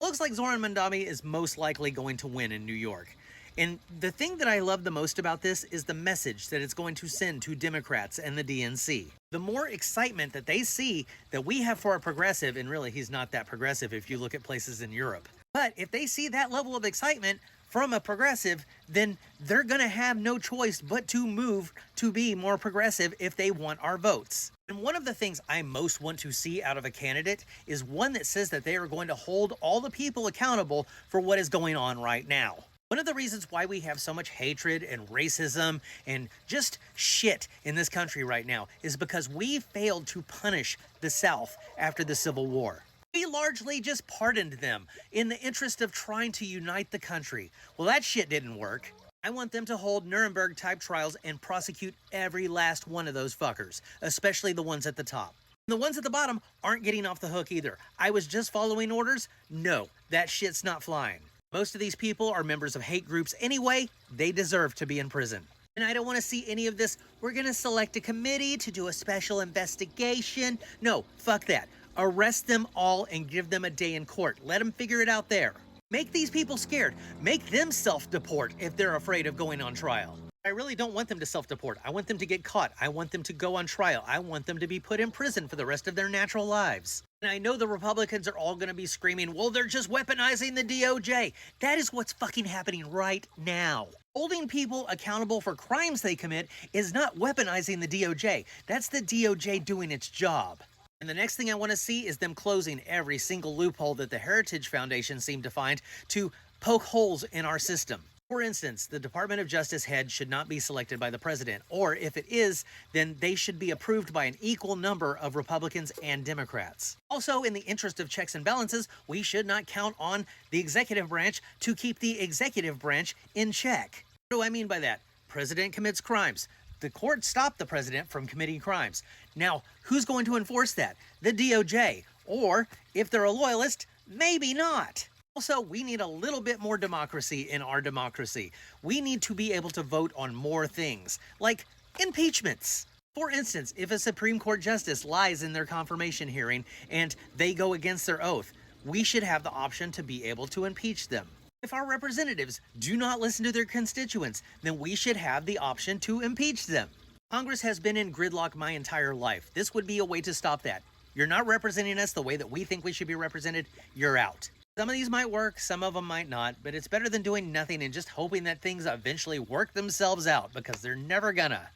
Looks like Zoran Mandami is most likely going to win in New York. And the thing that I love the most about this is the message that it's going to send to Democrats and the DNC. The more excitement that they see that we have for a progressive, and really he's not that progressive if you look at places in Europe, but if they see that level of excitement from a progressive, then they're going to have no choice but to move to be more progressive if they want our votes. And one of the things I most want to see out of a candidate is one that says that they are going to hold all the people accountable for what is going on right now. One of the reasons why we have so much hatred and racism and just shit in this country right now is because we failed to punish the South after the Civil War. We largely just pardoned them in the interest of trying to unite the country. Well, that shit didn't work. I want them to hold Nuremberg-type trials and prosecute every last one of those fuckers, especially the ones at the top. The ones at the bottom aren't getting off the hook either. I was just following orders? No, that shit's not flying. Most of these people are members of hate groups anyway. They deserve to be in prison. And I don't want to see any of this, we're going to select a committee to do a special investigation. No, fuck that. Arrest them all and give them a day in court. Let them figure it out there. Make these people scared. Make them self-deport if they're afraid of going on trial. I really don't want them to self-deport. I want them to get caught. I want them to go on trial. I want them to be put in prison for the rest of their natural lives. And I know the Republicans are all going to be screaming, well, they're just weaponizing the DOJ. That is what's fucking happening right now. Holding people accountable for crimes they commit is not weaponizing the DOJ. That's the DOJ doing its job. And the next thing I want to see is them closing every single loophole that the Heritage Foundation seemed to find to poke holes in our system. For instance, the Department of Justice head should not be selected by the president, or if it is, then they should be approved by an equal number of Republicans and Democrats. Also, in the interest of checks and balances, we should not count on the executive branch to keep the executive branch in check. What do I mean by that? President commits crimes. The court stopped the president from committing crimes. Now, who's going to enforce that? The DOJ. Or, if they're a loyalist, maybe not. Also, we need a little bit more democracy in our democracy. We need to be able to vote on more things, like impeachments. For instance, if a Supreme Court justice lies in their confirmation hearing and they go against their oath, we should have the option to be able to impeach them. If our representatives do not listen to their constituents, then we should have the option to impeach them. Congress has been in gridlock my entire life. This would be a way to stop that. You're not representing us the way that we think we should be represented, you're out. Some of these might work, some of them might not, but it's better than doing nothing and just hoping that things eventually work themselves out, because they're never gonna.